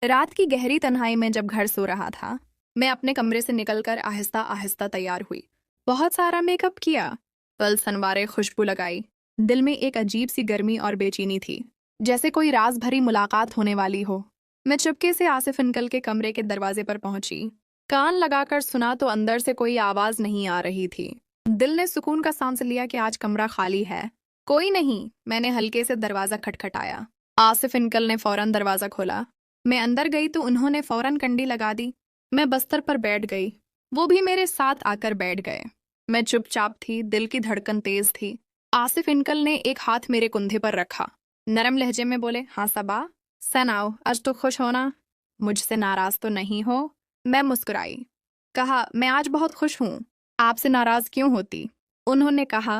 रात की गहरी तन्हाई में जब घर सो रहा था, मैं अपने कमरे से निकलकर आहिस्ता आहिस्ता तैयार हुई। बहुत सारा मेकअप किया, पल संवारे, खुशबू लगाई। दिल में एक अजीब सी गर्मी और बेचैनी थी, जैसे कोई राज भरी मुलाकात होने वाली हो। मैं चुपके से आसिफ अंकल के कमरे के दरवाजे पर पहुंची। कान लगाकर सुना तो अंदर से कोई आवाज नहीं आ रही थी। दिल ने सुकून का सांस लिया कि आज कमरा खाली है। कोई नहीं। मैंने हल्के से दरवाजा खटखटाया। आसिफ अंकल ने फौरन दरवाजा खोला। मैं अंदर गई तो उन्होंने फौरन कंडी लगा दी। मैं बस्तर पर बैठ गई। वो भी मेरे साथ आकर बैठ गए। मैं चुपचाप थी, दिल की धड़कन तेज थी। आसिफ अंकल ने एक हाथ मेरे कंधे पर रखा। नरम लहजे में बोले, हाँ सबा, सनाओ, आज तो खुश हो ना? मुझसे नाराज तो नहीं हो? मैं मुस्कुराई। कहा, मैं आज बहुत खुश हूँ। आपसे नाराज क्यों होती? उन्होंने कहा,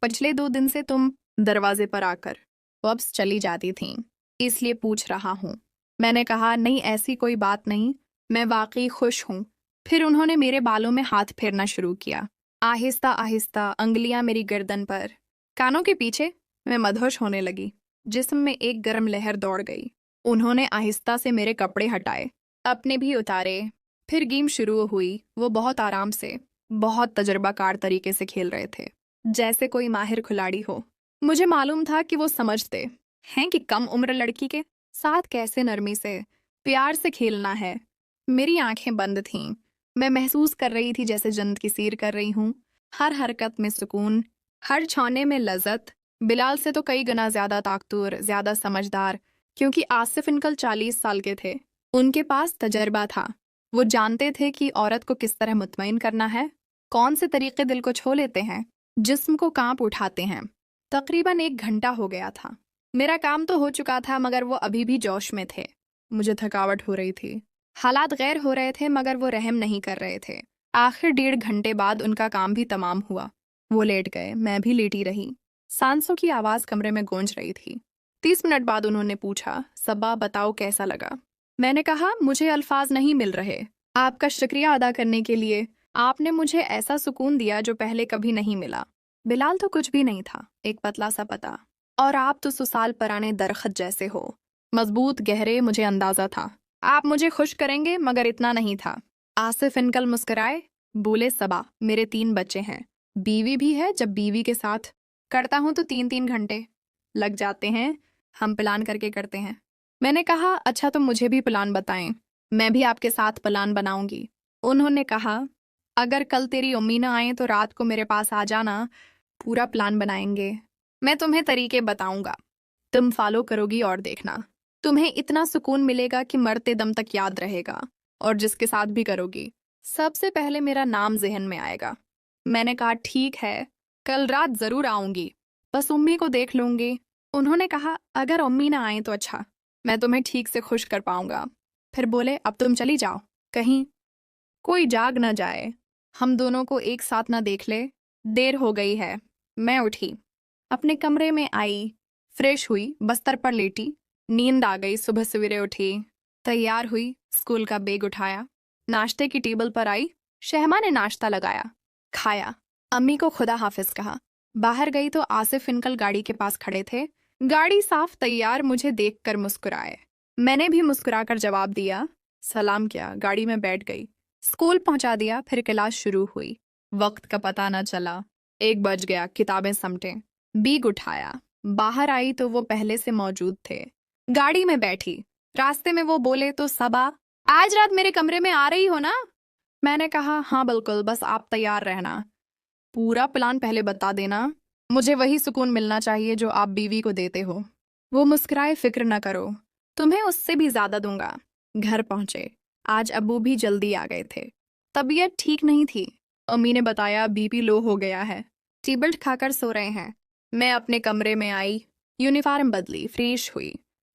पिछले 2 दिन से तुम दरवाजे पर आकर वापस चली जाती थीं, इसलिए पूछ रहा हूँ। मैंने कहा, नहीं ऐसी कोई बात नहीं, मैं वाकई खुश हूँ। फिर उन्होंने मेरे बालों में हाथ फेरना शुरू किया। आहिस्ता आहिस्ता अंगुलियां मेरी गर्दन पर, कानों के पीछे। मैं मदहोश होने लगी। जिस्म में एक गर्म लहर दौड़ गई। उन्होंने आहिस्ता से मेरे कपड़े हटाए, अपने भी उतारे। फिर गेम शुरू हुई। वो बहुत आराम से, बहुत तजर्बाकार तरीके से खेल रहे थे, जैसे कोई माहिर खिलाड़ी हो। मुझे मालूम था कि वो समझते हैं कि कम उम्र लड़की के साथ कैसे नरमी से, प्यार से खेलना है। मेरी आंखें बंद थीं। मैं महसूस कर रही थी जैसे जन्नत की सैर कर रही हूँ। हर हरकत में सुकून, हर छाने में लज्जत। बिलाल से तो कई गुना ज्यादा ताकतवर, ज्यादा समझदार, क्योंकि आसिफ अंकल 40 साल के थे। उनके पास तजर्बा था। वो जानते थे कि औरत को किस तरह मुतमईन करना है, कौन से तरीके दिल को छू लेते हैं, जिस्म को कांप उठाते हैं। तकरीबन 1 घंटा हो गया था। मेरा काम तो हो चुका था, मगर वो अभी भी जोश में थे। मुझे थकावट हो रही थी। हालात गैर हो रहे थे, मगर वो रहम नहीं कर रहे थे। आखिर 1.5 घंटे बाद उनका काम भी तमाम हुआ। वो लेट गए, मैं भी लेटी रही। सांसों की आवाज कमरे में गूंज रही थी। 30 मिनट बाद उन्होंने पूछा, सबा बताओ कैसा लगा? मैंने कहा, मुझे अल्फाज नहीं मिल रहे आपका शुक्रिया अदा करने के लिए। आपने मुझे ऐसा सुकून दिया जो पहले कभी नहीं मिला। बिलाल तो कुछ भी नहीं था, एक पतला सा पता। और आप तो सुसाल पराने दरख्त जैसे हो, मजबूत, गहरे। मुझे अंदाजा था आप मुझे खुश करेंगे, मगर इतना नहीं था। आसिफ अंकल मुस्कुराए, बोले, सबा, मेरे 3 बच्चे हैं, बीवी भी है। जब बीवी के साथ करता हूं तो 3-3 घंटे लग जाते हैं। हम प्लान करके करते हैं। मैंने कहा, अच्छा तो मुझे भी प्लान बताएं, मैं भी आपके साथ प्लान बनाऊंगी। उन्होंने कहा, अगर कल तेरी अम्मी ना आए तो रात को मेरे पास आ जाना, पूरा प्लान बनाएंगे। मैं तुम्हें तरीके बताऊंगा, तुम फॉलो करोगी और देखना, तुम्हें इतना सुकून मिलेगा कि मरते दम तक याद रहेगा। और जिसके साथ भी करोगी, सबसे पहले मेरा नाम जहन में आएगा। मैंने कहा, ठीक है, कल रात जरूर आऊंगी, बस उम्मी को देख लूंगी। उन्होंने कहा, अगर अम्मी ना आए तो अच्छा, मैं तुम्हें ठीक से खुश कर पाऊंगा। फिर बोले, अब तुम चली जाओ, कहीं कोई जाग ना जाए, हम दोनों को एक साथ ना देख ले। देर हो गई है। मैं उठी, अपने कमरे में आई, फ्रेश हुई, बस्तर पर लेटी। नींद आ गई। सुबह सवेरे उठी, तैयार हुई, स्कूल का बैग उठाया, नाश्ते की टेबल पर आई। शहमा ने नाश्ता लगाया, खाया, अम्मी को खुदा हाफिज कहा। बाहर गई तो आसिफ अंकल गाड़ी के पास खड़े थे। गाड़ी साफ तैयार, मुझे देखकर मुस्कुराए। मैंने भी मुस्कुराकर जवाब दिया, सलाम किया, गाड़ी में बैठ गई। स्कूल पहुंचा दिया। फिर क्लास शुरू हुई। वक्त का पता न चला। 1 बज गया। किताबें समटे, बीग उठाया, बाहर आई तो वो पहले से मौजूद थे। गाड़ी में बैठी। रास्ते में वो बोले, तो सबा, आज रात मेरे कमरे में आ रही हो ना? मैंने कहा, हाँ बिल्कुल, बस आप तैयार रहना। पूरा प्लान पहले बता देना, मुझे वही सुकून मिलना चाहिए जो आप बीवी को देते हो। वो मुस्कुराए, फिक्र न करो, तुम्हें उससे भी ज्यादा दूंगा। घर पहुंचे। आज अब्बू भी जल्दी आ गए थे। तबीयत ठीक नहीं थी। अम्मी ने बताया, बीपी लो हो गया है, टेबलेट खाकर सो रहे हैं। मैं अपने कमरे में आई, यूनिफॉर्म बदली, फ्रेश हुई,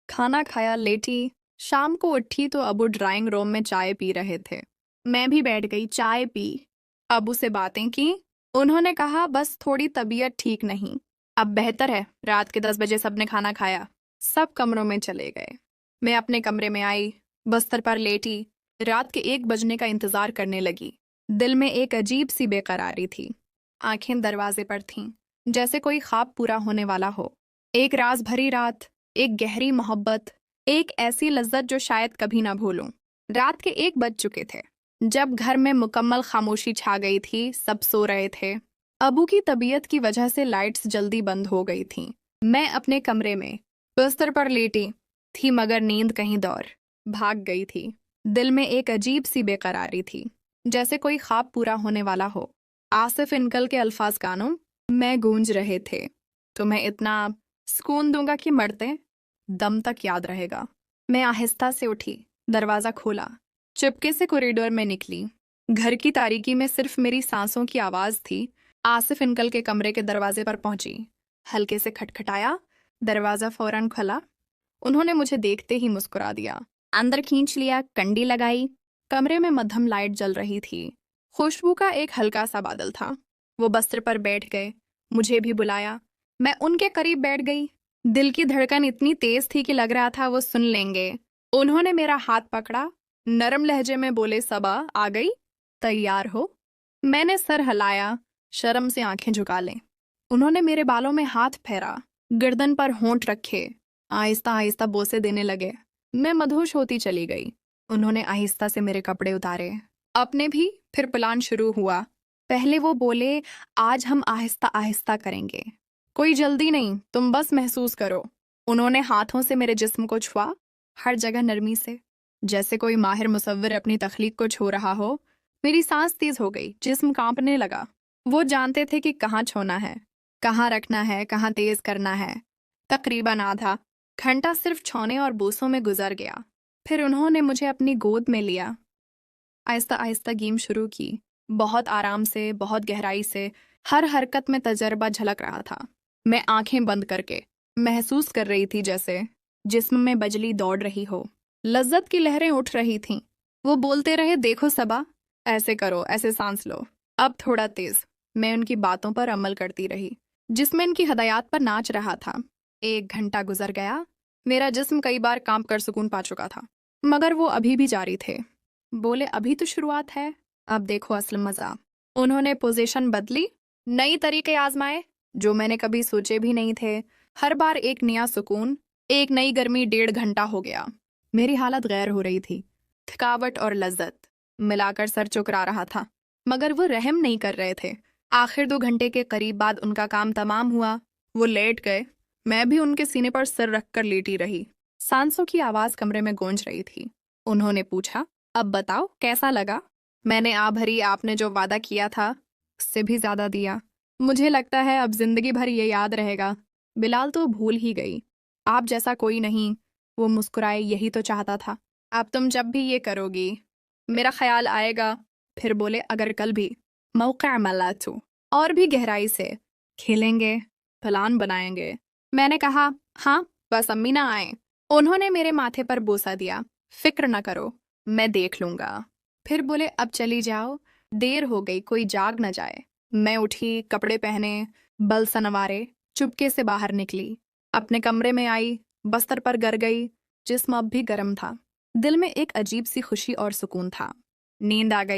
खाना खाया, लेटी। शाम को उठी तो अबू ड्राइंग रूम में चाय पी रहे थे। मैं भी बैठ गई, चाय पी, अबू से बातें की। उन्होंने कहा, बस थोड़ी तबीयत ठीक नहीं, अब बेहतर है। रात के 10 बजे सबने खाना खाया, सब कमरों में चले गए। मैं अपने कमरे में आई, बस्तर पर लेटी, रात के 1 बजने का इंतजार करने लगी। दिल में एक अजीब सी बेकरारी थी। आंखें दरवाजे पर थीं, जैसे कोई ख्वाब पूरा होने वाला हो। एक राज भरी रात, एक गहरी मोहब्बत, एक ऐसी लज्जत जो शायद कभी ना भूलूं। रात के 1 बज चुके थे जब घर में मुकम्मल खामोशी छा गई थी। सब सो रहे थे। अबू की तबीयत की वजह से लाइट्स जल्दी बंद हो गई थीं। मैं अपने कमरे में बिस्तर पर लेटी थी, मगर नींद कहीं दौर भाग गई थी। दिल में एक अजीब सी बेकरारी थी, जैसे कोई ख्वाब पूरा होने वाला हो। आसिफ अंकल के अल्फाज कानों में गूंज रहे थे, तुम्हें इतना सुकून दूंगा कि मरते दम तक याद रहेगा। मैं आहिस्ता से उठी, दरवाज़ा खोला, चुपके से कॉरिडोर में निकली। घर की तारीकी में सिर्फ मेरी सांसों की आवाज़ थी। आसिफ अंकल के कमरे के दरवाजे पर पहुंची, हल्के से खटखटाया। दरवाज़ा फौरन खुला। उन्होंने मुझे देखते ही मुस्कुरा दिया, अंदर खींच लिया, कंडी लगाई। कमरे में मध्यम लाइट जल रही थी। खुशबू का एक हल्का सा बादल था। वो बिस्तर पर बैठ गए, मुझे भी बुलाया। मैं उनके करीब बैठ गई। दिल की धड़कन इतनी तेज थी कि लग रहा था वो सुन लेंगे। उन्होंने मेरा हाथ पकड़ा, नरम लहजे में बोले, सबा आ गई, तैयार हो? मैंने सर हिलाया, शर्म से आंखें झुका लें। उन्होंने मेरे बालों में हाथ फेरा, गर्दन पर होंठ रखे, आहिस्ता आहिस्ता बोसे देने लगे। मैं मदहोश होती चली गई। उन्होंने आहिस्ता से मेरे कपड़े उतारे, अपने भी। फिर प्लान शुरू हुआ। पहले वो बोले, आज हम आहिस्ता आहिस्ता करेंगे, कोई जल्दी नहीं, तुम बस महसूस करो। उन्होंने हाथों से मेरे जिस्म को छुआ, हर जगह नरमी से, जैसे कोई माहिर मुसव्विर अपनी तख्लीक को छू रहा हो। मेरी सांस तेज हो गई, जिस्म कांपने लगा। वो जानते थे कि कहाँ छूना है, कहाँ रखना है, कहाँ तेज करना है। तकरीबन आधा घंटा सिर्फ छौने और बूसों में गुजर गया। फिर उन्होंने मुझे अपनी गोद में लिया। आहिस्ता आहिस्ता गेम शुरू की, बहुत आराम से, बहुत गहराई से। हर हरकत में तजर्बा झलक रहा था। मैं आंखें बंद करके महसूस कर रही थी जैसे जिस्म में बजली दौड़ रही हो। लज्जत की लहरें उठ रही थीं। वो बोलते रहे, देखो सबा, ऐसे करो, ऐसे सांस लो, अब थोड़ा तेज। मैं उनकी बातों पर अमल करती रही, जिसमें इनकी हदायत पर नाच रहा था। 1 घंटा गुजर गया। मेरा जिस्म कई बार कांप कर सुकून पा चुका था, मगर वो अभी भी जारी थे। बोले, अभी तो शुरुआत है, अब देखो असल मजा। उन्होंने पोजीशन बदली, नई तरीके आजमाए जो मैंने कभी सोचे भी नहीं थे। हर बार एक नया सुकून, एक नई गर्मी। 1.5 घंटा हो गया। मेरी हालत गैर हो रही थी। थकावट और लज्जत मिलाकर सर चुकरा रहा था, मगर वो रहम नहीं कर रहे थे। आखिर 2 घंटे के करीब बाद उनका काम तमाम हुआ। वो लेट गए। मैं भी उनके सीने पर सिर रखकर लेटी रही। सांसों की आवाज कमरे में गूंज रही थी। उन्होंने पूछा, अब बताओ कैसा लगा? मैंने भरी, आपने जो वादा किया था उससे भी ज्यादा दिया। मुझे लगता है अब जिंदगी भर ये याद रहेगा। बिलाल तो भूल ही गई, आप जैसा कोई नहीं। वो मुस्कुराए, यही तो चाहता था। अब तुम जब भी ये करोगी मेरा ख्याल आएगा। फिर बोले, अगर कल भी मौका मिला तो और भी गहराई से खेलेंगे, प्लान बनाएंगे। मैंने कहा, हाँ, बस अम्मी ना आए। उन्होंने मेरे माथे पर बोसा दिया, फिक्र न करो, मैं देख लूंगा। फिर बोले, अब चली जाओ, देर हो गई, कोई जाग न जाए। मैं उठी, कपड़े पहने, बल सनवारे, चुपके से बाहर निकली। अपने कमरे में आई, बस्तर पर गिर गई। जिस्म अब भी गर्म था। दिल में एक अजीब सी खुशी और सुकून था। नींद आ गई।